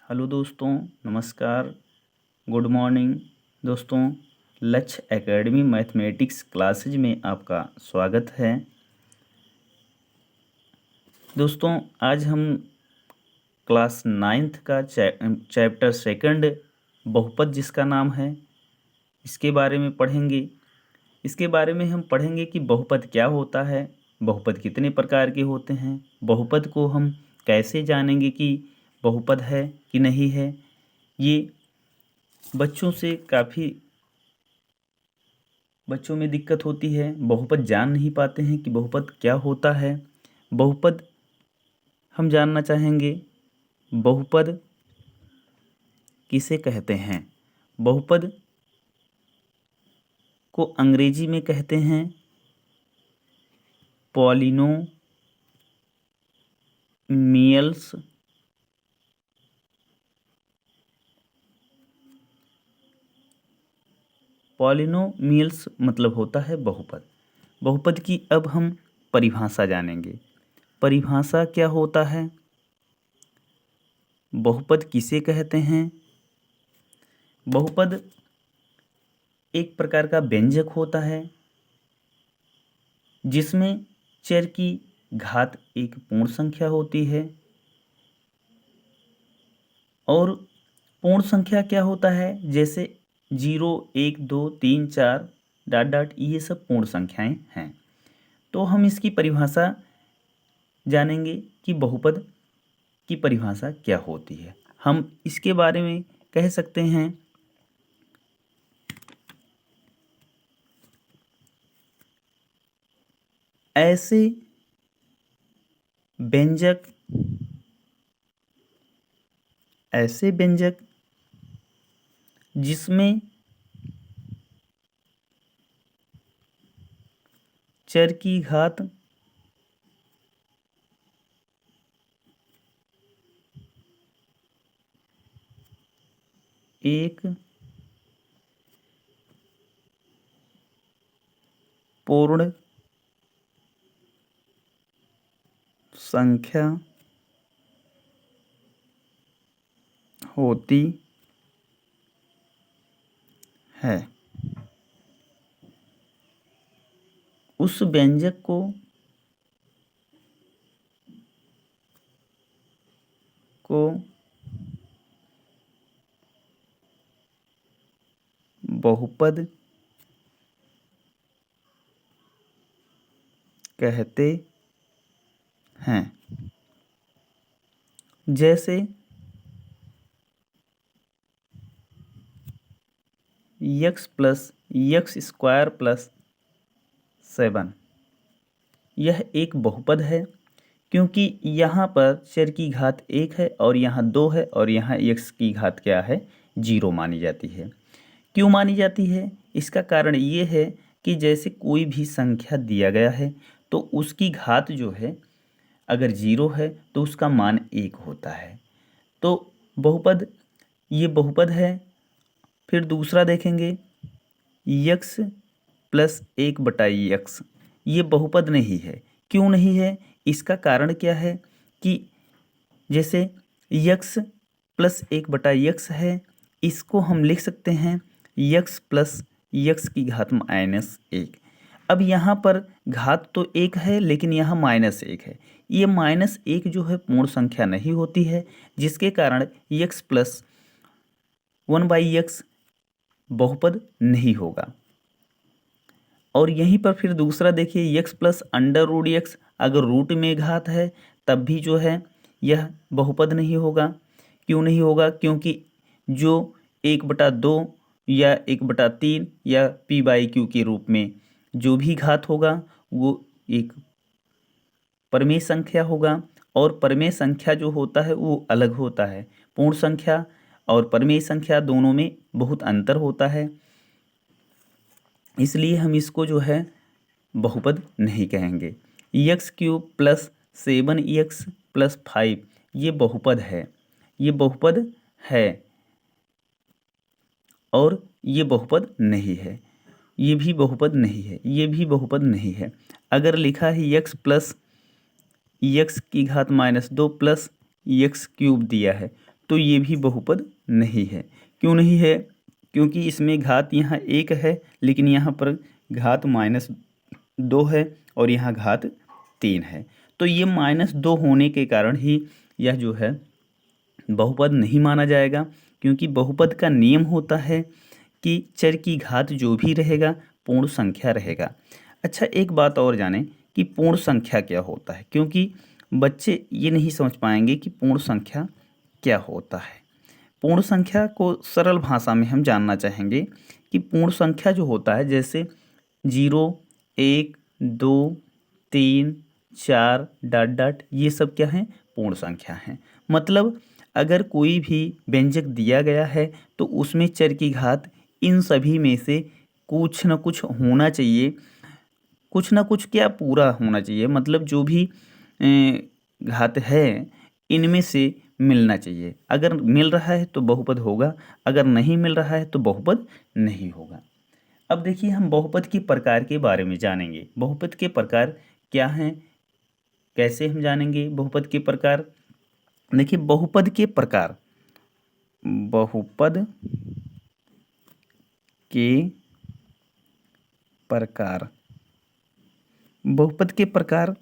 Hello दोस्तों, नमस्कार, good morning. दोस्तों, लक्ष्य एकेडमी मैथमेटिक्स क्लासेज में आपका स्वागत है। दोस्तों, आज हम क्लास 9th का चैप्टर सेकंड बहुपद जिसका नाम है, इसके बारे में पढ़ेंगे। इसके बारे में हम पढ़ेंगे कि बहुपद क्या होता है, बहुपद कितने प्रकार के होते हैं, बहुपद को हम कैसे जानेंगे कि बहुपद है कि नहीं है। ये बच्चों में दिक्कत होती है, बहुपद जान नहीं पाते हैं कि बहुपद क्या होता है। बहुपद हम जानना चाहेंगे, बहुपद किसे कहते हैं। बहुपद को अंग्रेजी में कहते हैं पॉलिनोमियल्स। पॉलिनोमियल्स मतलब होता है बहुपद। बहुपद की अब हम परिभाषा जानेंगे। परिभाषा क्या होता है, बहुपद किसे कहते हैं। बहुपद एक प्रकार का व्यंजक होता है जिसमें चर की घात एक पूर्ण संख्या होती है। और पूर्ण संख्या क्या होता है, जैसे 0, 1, 2, 3, 4 डॉट डॉट, ये सब पूर्ण संख्याएं हैं। तो हम इसकी परिभाषा जानेंगे कि बहुपद की परिभाषा क्या होती है। हम इसके बारे में कह सकते हैं, ऐसे व्यंजक जिसमें चर की घात एक पूर्ण संख्या होती है, उस व्यंजक को बहुपद कहते हैं। जैसे x plus x square plus 7, यह एक बहुपद है क्योंकि यहाँ पर चर की घात 1 है और यहाँ 2 है और यहाँ x की घात क्या है, 0 मानी जाती है। क्यों मानी जाती है, इसका कारण ये है कि जैसे कोई भी संख्या दिया गया है तो उसकी घात जो है अगर 0 है तो उसका मान 1 होता है। तो बहुपद, ये बहुपद है। फिर दूसरा देखेंगे, x प्लस 1/x, ये बहुपद नहीं है। क्यों नहीं है, इसका कारण क्या है कि जैसे x प्लस 1/x है, इसको हम लिख सकते हैं x प्लस एक्स की घात -1। अब यहाँ पर घात तो 1 है लेकिन यहाँ -1 है। ये -1 जो है पूर्ण संख्या नहीं होती है, जिसके कारण x प्लस 1/x बहुपद नहीं होगा। और यहीं पर फिर दूसरा देखिए, x प्लस √x, अगर रूट में घात है तब भी जो है यह बहुपद नहीं होगा। क्यों नहीं होगा, क्योंकि जो 1/2 या 1/3 या p/q के रूप में जो भी घात होगा वो एक परमेय संख्या होगा। और परमेय संख्या जो होता है वो अलग होता है। पूर्ण संख्या और परमेय संख्या दोनों में बहुत अंतर होता है, इसलिए हम इसको जो है बहुपद नहीं कहेंगे। x³ प्लस 7x प्लस 5, ये बहुपद है, ये बहुपद है। और ये बहुपद नहीं है, ये भी बहुपद नहीं है, ये भी बहुपद नहीं है। अगर लिखा है x प्लस एक्स की घात -2 प्लस x³ दिया है तो ये भी बहुपद नहीं है। क्यों नहीं है? क्योंकि इसमें घात यहाँ 1 है, लेकिन यहाँ पर घात -2 है और यहाँ घात 3 है। तो ये -2 होने के कारण ही यह जो है बहुपद नहीं माना जाएगा, क्योंकि बहुपद का नियम होता है कि चर की घात जो भी रहेगा पूर्ण संख्या रहेगा। अच्छा, एक बात और जानें कि पूर्ण संख्या क्या होता है, क्योंकि बच्चे ये नहीं समझ पाएंगे कि पूर्ण संख्या क्या होता है। पूर्ण संख्या को सरल भाषा में हम जानना चाहेंगे कि पूर्ण संख्या जो होता है, जैसे 0, 1, 2, 3, 4 डॉट डॉट, ये सब क्या हैं? पूर्ण संख्या हैं। मतलब अगर कोई भी व्यंजक दिया गया है तो उसमें चर की घात इन सभी में से कुछ न कुछ होना चाहिए, कुछ ना कुछ क्या पूरा होना चाहिए, मतलब जो भी घात है इनमें से मिलना चाहिए। अगर मिल रहा है तो बहुपद होगा, अगर नहीं मिल रहा है तो बहुपद नहीं होगा। अब देखिए, हम बहुपद के प्रकार के बारे में जानेंगे। बहुपद के प्रकार क्या हैं, कैसे हम जानेंगे बहुपद के प्रकार? देखिए, बहुपद के प्रकार, बहुपद के प्रकार, बहुपद के प्रकार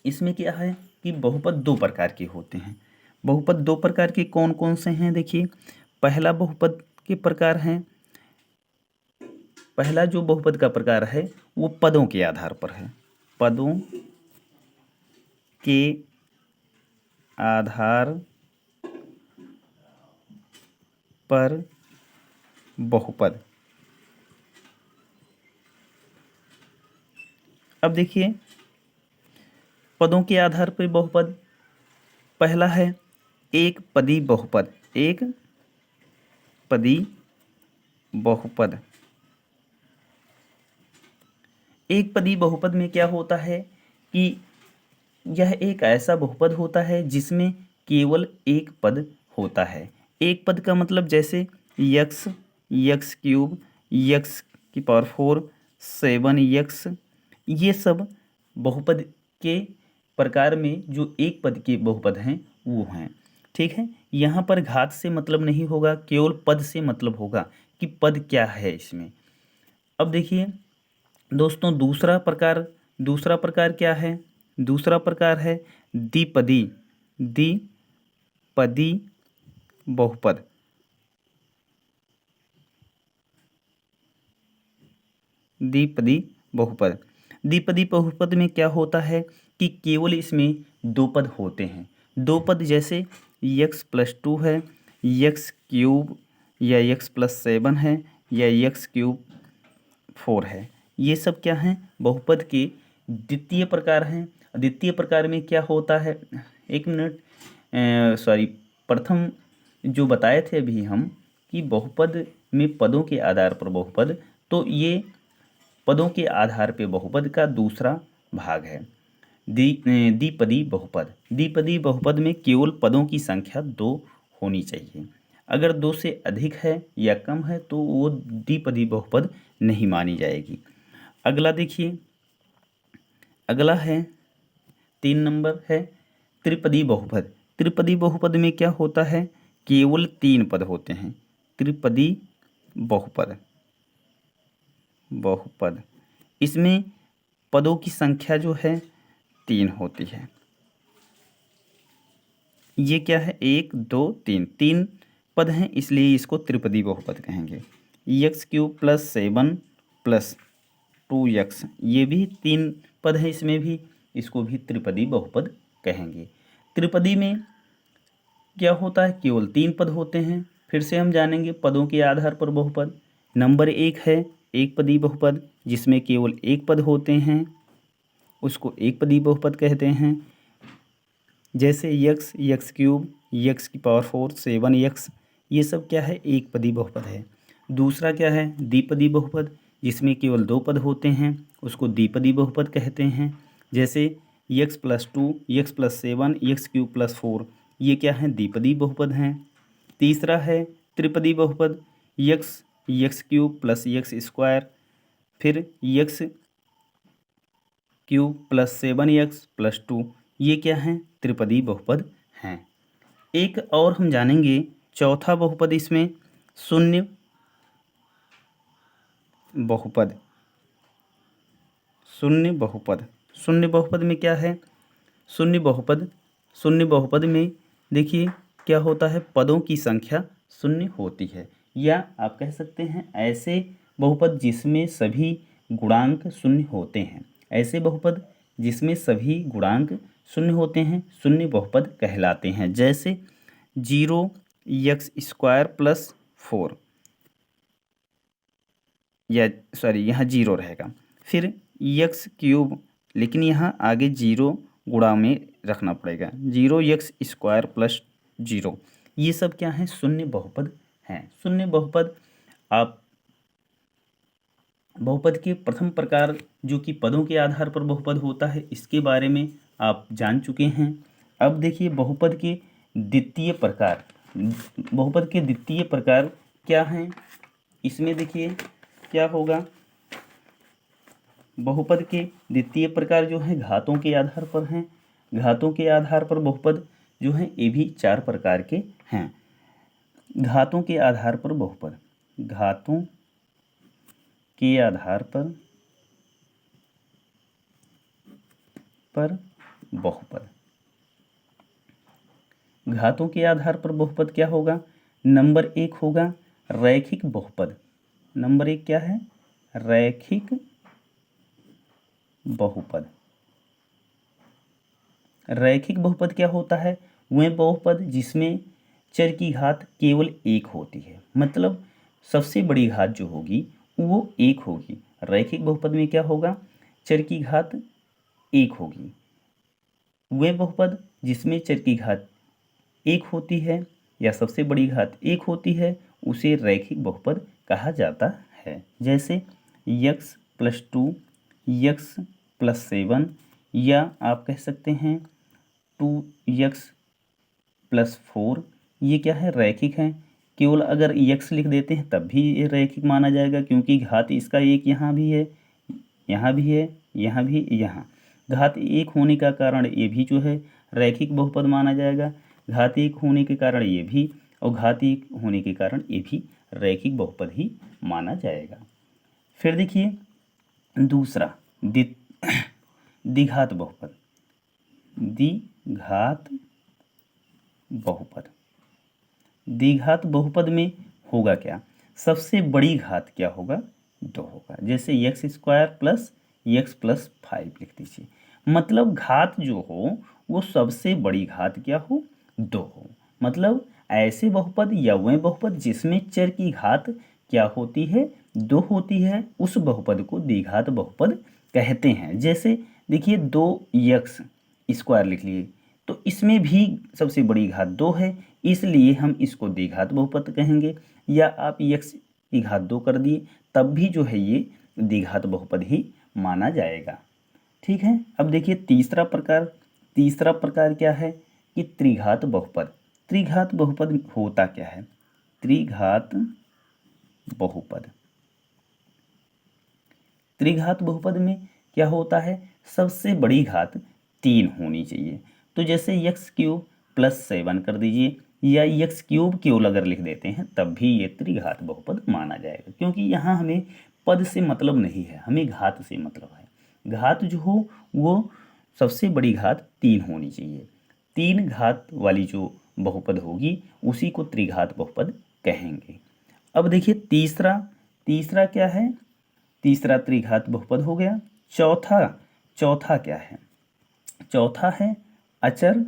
इसमें क्या है कि बहुपद 2 प्रकार के होते हैं। बहुपद 2 प्रकार के कौन कौन से हैं? देखिए, पहला बहुपद के प्रकार है, पहला जो बहुपद का प्रकार है वो पदों के आधार पर है। पदों के आधार पर बहुपद। अब देखिए, पदों के आधार पर बहुपद, पहला है एक पदी बहुपद। एक पदी बहुपद, एक पदी बहुपद में क्या होता है कि यह एक ऐसा बहुपद होता है जिसमें केवल एक पद होता है। एक पद का मतलब जैसे यक्स, यक्स क्यूब, यक्स की पावर 4, 7 यक्स, ये सब बहुपद के प्रकार में जो एक पद के बहुपद हैं वो हैं। ठीक है, यहाँ पर घात से मतलब नहीं होगा, केवल पद से मतलब होगा कि पद क्या है इसमें। अब देखिए दोस्तों, दूसरा प्रकार क्या है? दूसरा प्रकार है द्विपदी, द्विपदी बहुपद। द्विपदी बहुपद, द्विपदी बहुपद में क्या होता है कि केवल इसमें दो पद होते हैं। दो पद जैसे x+2 है, x क्यूब या x+7 है या x क्यूब 4 है। ये सब क्या हैं? बहुपद के द्वितीय प्रकार हैं। द्वितीय प्रकार में क्या होता है, एक मिनट, सॉरी, प्रथम जो बताए थे अभी हम कि बहुपद में पदों के आधार पर बहुपद, तो ये पदों के आधार पर बहुपद का दूसरा भाग है द्विपदी बहुपद। द्विपदी बहुपद में केवल पदों की संख्या 2 होनी चाहिए। अगर 2 से अधिक है या कम है तो वो द्विपदी बहुपद नहीं मानी जाएगी। अगला देखिए, अगला है 3 नंबर है त्रिपदी बहुपद। त्रिपदी बहुपद में क्या होता है? केवल 3 पद होते हैं। त्रिपदी बहुपद, बहुपद इसमें पदों की संख्या जो है 3 होती है। ये क्या है? 1, 2, 3, 3 पद हैं, इसलिए इसको त्रिपदी बहुपद कहेंगे। x³ + 7 + 2x, ये भी 3 पद हैं, इसमें भी इसको भी त्रिपदी बहुपद कहेंगे। त्रिपदी में क्या होता है? केवल 3 पद होते हैं। फिर से हम जानेंगे पदों के आधार पर बहुपद। नंबर 1 है एक पदी बहुपद, जिसमें केवल एक पद होते हैं, उसको एक पदी बहुपद कहते हैं। जैसे x, x³ x की पावर 4, 7x, ये सब क्या है? एक पदी बहुपद है। दूसरा क्या है? द्विपदी बहुपद, जिसमें केवल 2 पद होते हैं, उसको द्विपदी बहुपद कहते हैं। जैसे x+2 x+7 x³ + 4, ये क्या है? द्विपदी बहुपद हैं। तीसरा है त्रिपदी बहुपद, x, x³ + x², फिर x³ + 7x + 2, ये क्या हैं? त्रिपदी बहुपद हैं। एक और हम जानेंगे चौथा बहुपद, इसमें शून्य बहुपद। शून्य बहुपद, शून्य बहुपद में क्या है? शून्य बहुपद में देखिए क्या होता है, पदों की संख्या शून्य होती है, या आप कह सकते हैं ऐसे बहुपद जिसमें सभी गुणांक शून्य होते हैं। ऐसे बहुपद जिसमें सभी गुणांक शून्य होते हैं शून्य बहुपद कहलाते हैं। जैसे 0x² + 4, या सॉरी यहाँ 0 रहेगा, फिर x³, लेकिन यहाँ आगे 0 गुणा में रखना पड़ेगा, 0x² + 0। ये सब क्या है? शून्य बहुपद हैं। शून्य बहुपद आप बहुपद के प्रथम प्रकार जो कि पदों के आधार पर बहुपद होता है, इसके बारे में आप जान चुके हैं। अब देखिए बहुपद के द्वितीय प्रकार, बहुपद के द्वितीय प्रकार क्या हैं? इसमें देखिए क्या होगा, बहुपद के द्वितीय प्रकार जो हैं घातों के आधार पर हैं। घातों के आधार पर बहुपद जो हैं ये भी 4 प्रकार के हैं। घातों के आधार पर बहुपद, घातों के आधार पर बहुपद, घातों के आधार पर बहुपद क्या होगा? नंबर 1 होगा रैखिक बहुपद। नंबर 1 क्या है? रैखिक बहुपद। रैखिक बहुपद क्या होता है? वह बहुपद जिसमें चर की घात केवल 1 होती है, मतलब सबसे बड़ी घात जो होगी वो 1 होगी। रैखिक बहुपद में क्या होगा? चर की घात 1 होगी। वह बहुपद जिसमें चर की घात 1 होती है या सबसे बड़ी घात 1 होती है उसे रैखिक बहुपद कहा जाता है। जैसे x+2, x+7, या आप कह सकते हैं 2x+4, ये क्या है? रैखिक है। केवल अगर x लिख देते हैं तब भी ये रैखिक माना जाएगा, क्योंकि घात इसका 1 यहाँ भी है, यहाँ भी है, यहाँ भी, यहाँ घात 1 होने का कारण ये भी जो है रैखिक बहुपद माना जाएगा। घात 1 होने के कारण ये भी, और घात 1 होने के कारण ये भी रैखिक बहुपद ही माना जाएगा। फिर देखिए दूसरा द्विघात बहुपद। द्विघात बहुपद, द्विघात बहुपद में होगा क्या? सबसे बड़ी घात क्या होगा? 2 होगा। जैसे x² + x+5 लिख दीजिए, मतलब घात जो हो वो सबसे बड़ी घात क्या हो? 2 हो। मतलब ऐसे बहुपद या वह बहुपद जिसमें चर की घात क्या होती है? 2 होती है, उस बहुपद को द्विघात बहुपद कहते हैं। जैसे देखिए 2x² लिख लिए, तो इसमें भी सबसे बड़ी घात 2 है, इसलिए हम इसको द्विघात बहुपद कहेंगे। या आप x की घात 2 कर दिए तब भी जो है ये द्विघात बहुपद ही माना जाएगा। ठीक है। अब देखिए तीसरा प्रकार क्या है कि त्रिघात बहुपद। त्रिघात बहुपद होता क्या है? त्रिघात बहुपद, त्रिघात बहुपद में क्या होता है? सबसे बड़ी घात 3 होनी चाहिए। तो जैसे x³ + 7 कर दीजिए, या x³ केवल अगर लिख देते हैं तब भी ये त्रिघात बहुपद माना जाएगा, क्योंकि यहाँ हमें पद से मतलब नहीं है, हमें घात से मतलब है। घात जो हो वो सबसे बड़ी घात 3 होनी चाहिए। 3 घात वाली जो बहुपद होगी उसी को त्रिघात बहुपद कहेंगे। अब देखिए तीसरा क्या है? तीसरा त्रिघात बहुपद हो गया। चौथा क्या है? चौथा है अचर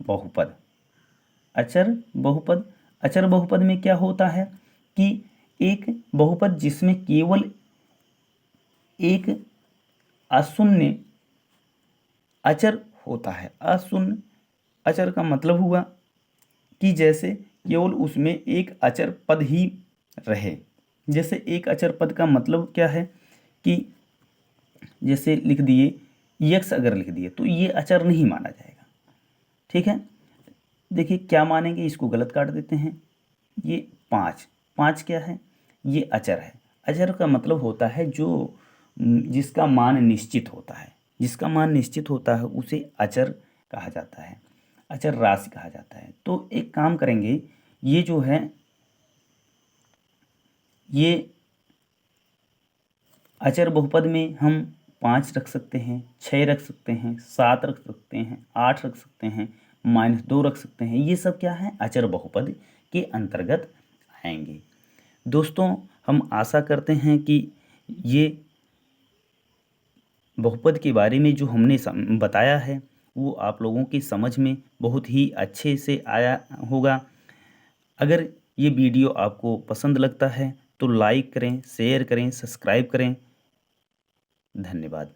बहुपद। अचर बहुपद में क्या होता है कि एक बहुपद जिसमें केवल एक अशून्य अचर होता है। अशून्य अचर का मतलब हुआ कि जैसे केवल उसमें एक अचर पद ही रहे। जैसे एक अचर पद का मतलब क्या है कि जैसे लिख दिए x, अगर लिख दिए तो ये अचर नहीं माना जाएगा। ठीक है। देखिए क्या मानेंगे, इसको गलत काट देते हैं। ये 5 क्या है? ये अचर है। अचर का मतलब होता है जो जिसका मान निश्चित होता है, जिसका मान निश्चित होता है उसे अचर कहा जाता है। अचर राशि कहा जाता है। तो एक काम करेंगे, ये जो है ये अचर बहुपद में हम 5 रख सकते हैं, 6 रख सकते हैं, 7 रख सकते हैं, 8 रख सकते हैं, -2 रख सकते हैं। ये सब क्या है, अचर बहुपद के अंतर्गत आएंगे। दोस्तों, हम आशा करते हैं कि ये बहुपद के बारे में जो हमने बताया है वो आप लोगों की समझ में बहुत ही अच्छे से आया होगा। अगर ये वीडियो आपको पसंद लगता है तो लाइक करें, शेयर करें, सब्सक्राइब करें। धन्यवाद।